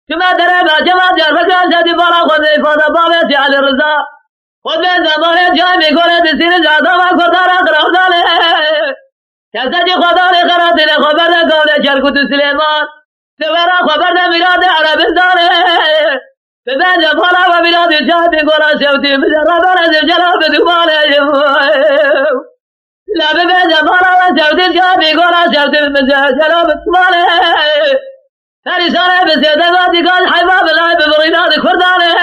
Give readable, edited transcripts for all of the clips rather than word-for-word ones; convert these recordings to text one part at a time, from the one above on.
كما درى ما جمع جار فكان جدي برا خذ فضا بابي على الرزا خذ من زمان جاي يقول تسير جادا ما خدار أقرأ ذاله كذا خدار خرات له خبر قول شركة سليمان تبرا خبر ميلاد عرب ذاله فبان جبارا وميلاد جاي يقول شوتي مجرد أنا جلاب دماله لا ببان جبارا وشوتي جاي يقول شوتي جلاب دماله ثاني سنة بسيدة قال حيفا بلا ببريناد كردانه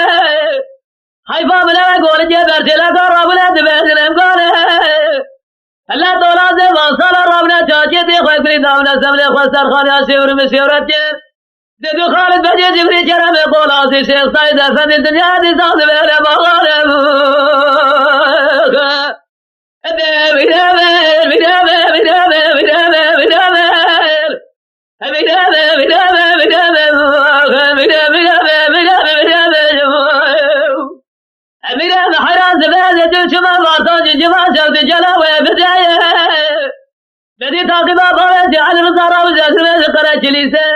حيفا بلا قول جبر سلا قرب لا تبعدنا قاله الله طولا زمان صار ربنا تاجدي خوي بريدامنا سملي خسر خاني أسيور مسيورة ددو خالد بجي جبري جرم قولا سي شيخ سايد أفن الدنيا دي صاد بلا مغالب بدي تاقبا بغيتي على المصارى وزاسر قرأت ليسا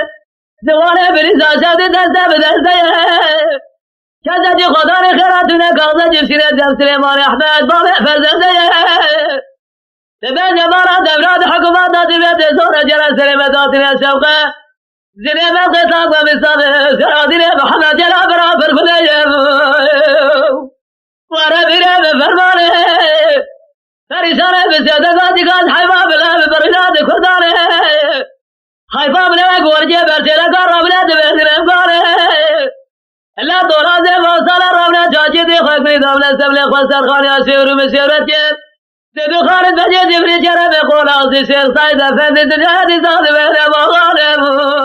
زواني بريسا شادي دستا بدستا كذا جي خداني خيراتنا قاضا جبسينا دم سليمان أحمد بابي فرزندا تبين جبارا دبرات حكومات تبيت زورة جرى سليمتاتنا الشوقة زنيما قطاق ومصابه سرادنا محمد جرى برافر فليا وربنا بفرمانه فرشانه بسيادة قال حيفا بلا ببرناد كردانه حيفا بلا قول جبر سيلا قرب لا تبهدنا مقانه لا دورا زي وصال ربنا جاجي دي خوك نظامنا سبلي خسر خاني أسير مسيرت جيب ددو خالد بجي جبري جرم قول عزي شيخ سايد أفند الدنيا دي صاد بهنا مغانه